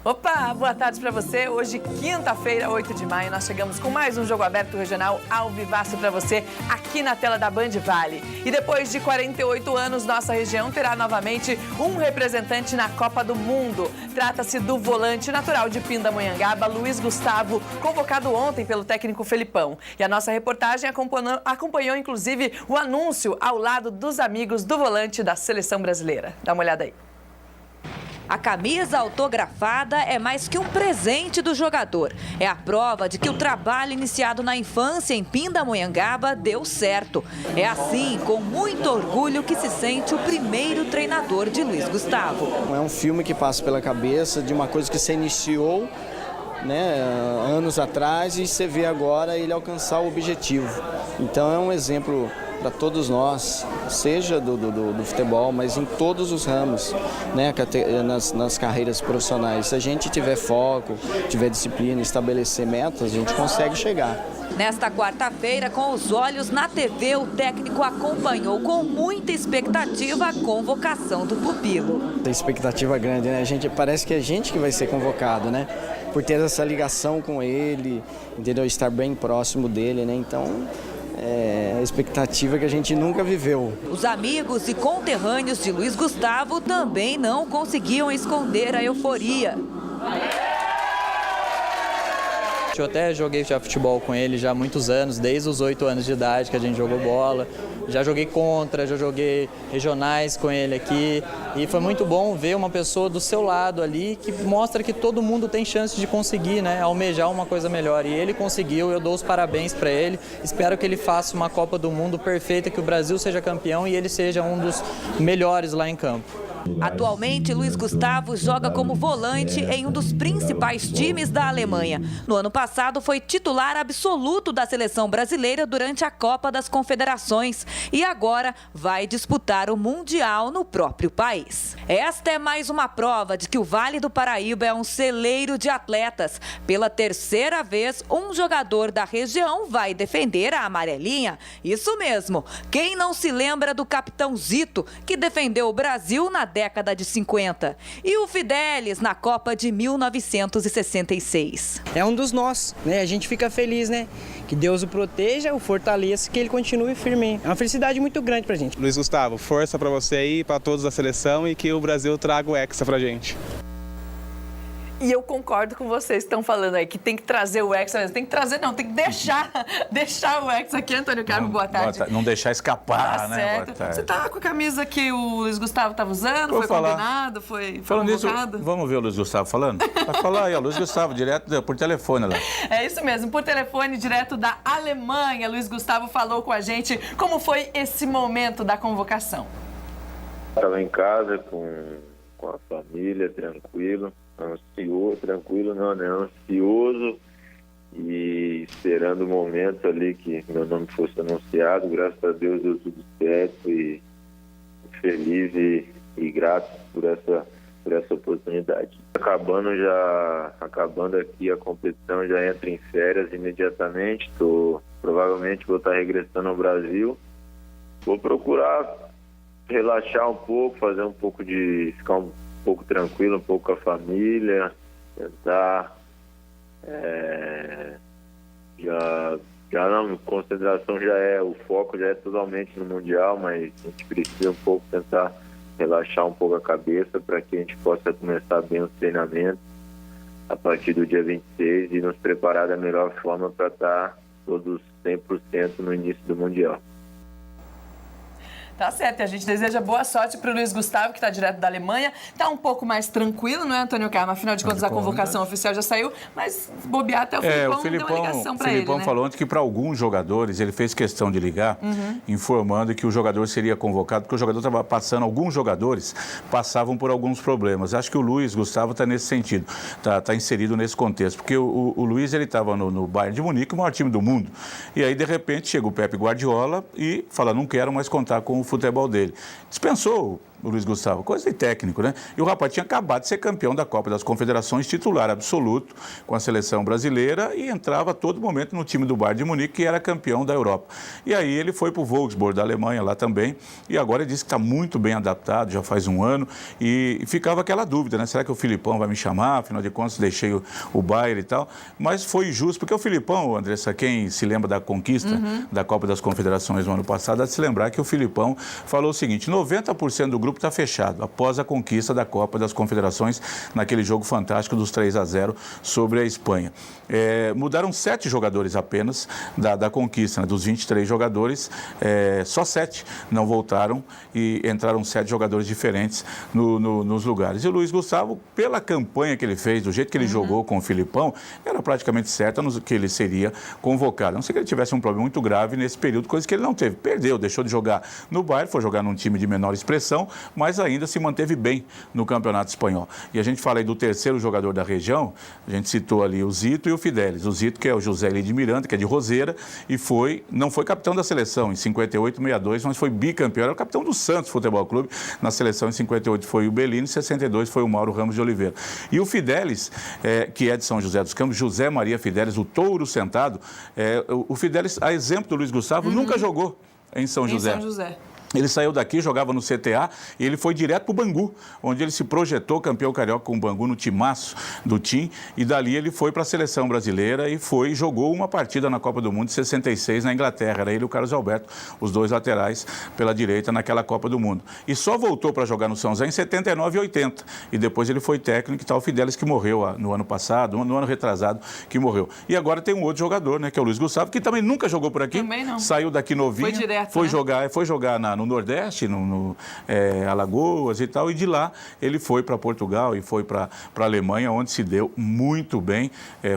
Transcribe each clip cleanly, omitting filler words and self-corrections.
Opa, boa tarde para você. Hoje, quinta-feira, 8 de maio, nós chegamos com mais um Jogo Aberto Regional ao vivaço para você aqui na tela da Band Vale. E depois de 48 anos, nossa região terá novamente um representante na Copa do Mundo. Trata-se do volante natural de Pindamonhangaba, Luiz Gustavo, convocado ontem pelo técnico Felipão. E a nossa reportagem acompanhou inclusive o anúncio ao lado dos amigos do volante da seleção brasileira. Dá uma olhada aí. A camisa autografada é mais que um presente do jogador. É a prova de que o trabalho iniciado na infância em Pindamonhangaba deu certo. É assim, com muito orgulho, que se sente o primeiro treinador de Luiz Gustavo. É um filme que passa pela cabeça de uma coisa que você iniciou, né, anos atrás, e você vê agora ele alcançar o objetivo. Então é um exemplo para todos nós, seja do futebol, mas em todos os ramos, né, nas carreiras profissionais. Se a gente tiver foco, tiver disciplina, estabelecer metas, a gente consegue chegar. Nesta quarta-feira, com os olhos na TV, o técnico acompanhou com muita expectativa a convocação do pupilo. Tem expectativa grande, né? Parece que é a gente que vai ser convocado, né? Por ter essa ligação com ele, entendeu? Estar bem próximo dele, né? Então, é a expectativa que a gente nunca viveu. Os amigos e conterrâneos de Luiz Gustavo também não conseguiam esconder a euforia. Eu até joguei futebol com ele já há muitos anos, desde os 8 anos de idade que a gente jogou bola. Já joguei contra, já joguei regionais com ele aqui. E foi muito bom ver uma pessoa do seu lado ali que mostra que todo mundo tem chance de conseguir, né, almejar uma coisa melhor. E ele conseguiu, eu dou os parabéns para ele. Espero que ele faça uma Copa do Mundo perfeita, que o Brasil seja campeão e ele seja um dos melhores lá em campo. Atualmente, Luiz Gustavo joga como volante em um dos principais times da Alemanha. No ano passado, foi titular absoluto da seleção brasileira durante a Copa das Confederações e agora vai disputar o Mundial no próprio país. Esta é mais uma prova de que o Vale do Paraíba é um celeiro de atletas. Pela terceira vez, um jogador da região vai defender a amarelinha. Isso mesmo, quem não se lembra do capitão Zito, que defendeu o Brasil na década de 50. E o Fidelis na Copa de 1966. É um dos nossos, né? A gente fica feliz, né? Que Deus o proteja, o fortaleça, que ele continue firme. É uma felicidade muito grande pra gente. Luiz Gustavo, força pra você aí, pra todos da seleção e que o Brasil traga o hexa pra gente. E eu concordo com vocês que estão falando aí, que tem que trazer o Hexa mesmo. Tem que trazer, não, tem que deixar o Hexa aqui. Antônio Carlos, boa tarde. Não deixar escapar, tá né? Certo. Boa tarde. Você tá com a camisa que o Luiz Gustavo estava usando? Foi combinado? Foi convocado? Nisso, vamos ver o Luiz Gustavo falando? Vai falar aí, ó, Luiz Gustavo, direto por telefone lá. É isso mesmo, por telefone, direto da Alemanha. Luiz Gustavo falou com a gente como foi esse momento da convocação. Estava em casa com a família, tranquilo. Ansioso e esperando o momento ali que meu nome fosse anunciado. Graças a Deus deu tudo certo e feliz e grato por essa oportunidade. Acabando aqui a competição, já entro em férias imediatamente. Provavelmente vou estar regressando ao Brasil. Vou procurar relaxar um pouco, ficar um pouco tranquilo, um pouco com a família, tentar concentração o foco já é totalmente no Mundial, mas a gente precisa um pouco tentar relaxar um pouco a cabeça para que a gente possa começar bem os treinamentos a partir do dia 26 e nos preparar da melhor forma para estar todos 100% no início do Mundial. Tá certo, e a gente deseja boa sorte para o Luiz Gustavo, que está direto da Alemanha. Está um pouco mais tranquilo, não é, Antônio Carlos? Afinal de contas, a convocação oficial já saiu, mas bobear até o Felipão deu uma ligação para ele, né? O Felipão falou ontem que para alguns jogadores, ele fez questão de ligar, informando que o jogador seria convocado, porque o jogador estava passando, alguns jogadores passavam por alguns problemas. Acho que o Luiz Gustavo está nesse sentido, está inserido nesse contexto, porque o Luiz, ele estava no Bayern de Munique, o maior time do mundo. E aí, de repente, chega o Pep Guardiola e fala, não quero mais contar com o futebol dele. Dispensou o Luiz Gustavo, coisa de técnico, né? E o rapaz tinha acabado de ser campeão da Copa das Confederações, titular absoluto com a seleção brasileira e entrava a todo momento no time do Bayern de Munique, que era campeão da Europa. E aí ele foi para o Wolfsburg da Alemanha lá também, e agora ele disse que está muito bem adaptado, já faz um ano, e ficava aquela dúvida, né? Será que o Filipão vai me chamar? Afinal de contas, deixei o Bayern e tal. Mas foi justo, porque o Filipão, Andressa, quem se lembra da conquista da Copa das Confederações no ano passado, há de se lembrar que o Filipão falou o seguinte: 90% do grupo está fechado após a conquista da Copa das Confederações naquele jogo fantástico dos 3-0 sobre a Espanha. Mudaram 7 jogadores apenas da conquista, né? Dos 23 jogadores, só 7 não voltaram e entraram 7 jogadores diferentes nos lugares. E o Luiz Gustavo, pela campanha que ele fez, do jeito que ele jogou com o Filipão, era praticamente certo que ele seria convocado. A não ser que ele tivesse um problema muito grave nesse período, coisa que ele não teve. Perdeu, deixou de jogar no Bayern, foi jogar num time de menor expressão, mas ainda se manteve bem no Campeonato Espanhol. E a gente fala aí do terceiro jogador da região, a gente citou ali o Zito e o Fidelis. O Zito, que é o José Eli de Miranda, que é de Roseira, e não foi capitão da seleção em 58, 62, mas foi bicampeão. Era o capitão do Santos Futebol Clube. Na seleção em 58 foi o Belino, em 62 foi o Mauro Ramos de Oliveira. E o Fidelis, que é de São José dos Campos, José Maria Fidelis, o touro sentado, o Fidelis, a exemplo do Luiz Gustavo, nunca jogou em São José. Ele saiu daqui, jogava no CTA e ele foi direto para o Bangu, onde ele se projetou campeão carioca com o Bangu no timaço do TIM. E dali ele foi para a seleção brasileira e jogou uma partida na Copa do Mundo de 66 na Inglaterra. Era ele e o Carlos Alberto, os dois laterais pela direita naquela Copa do Mundo. E só voltou para jogar no São José em 79 e 80. E depois ele foi técnico e tal. O Fidelis, que morreu no ano passado, no ano retrasado, que morreu. E agora tem um outro jogador, né, que é o Luiz Gustavo, que também nunca jogou por aqui. Também não. Saiu daqui novinho. Foi direto, foi jogar no Nordeste, Alagoas e tal, e de lá ele foi para Portugal e foi para a Alemanha, onde se deu muito bem.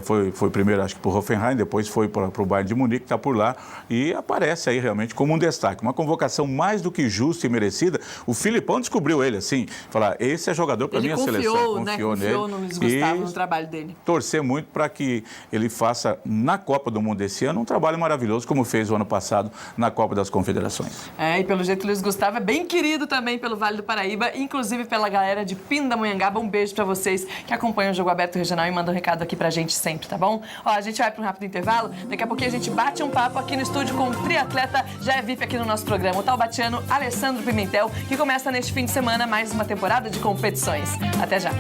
Foi primeiro, acho que, para o Hoffenheim, depois foi para o Bayern de Munique, está por lá, e aparece aí realmente como um destaque. Uma convocação mais do que justa e merecida. O Filipão descobriu ele, assim, falar, esse é jogador para minha seleção. Confiou no Luiz Gustavo, no trabalho dele. Torcer muito para que ele faça na Copa do Mundo esse ano um trabalho maravilhoso, como fez o ano passado na Copa das Confederações. E pelo jeito o Luiz Gustavo é bem querido também pelo Vale do Paraíba, inclusive pela galera de Pindamonhangaba. Um beijo pra vocês que acompanham o Jogo Aberto Regional e mandam um recado aqui pra gente sempre, tá bom? A gente vai para um rápido intervalo, daqui a pouquinho a gente bate um papo aqui no estúdio com o triatleta, já é VIP aqui no nosso programa, o taubatiano Alessandro Pimentel, que começa neste fim de semana mais uma temporada de competições. Até já!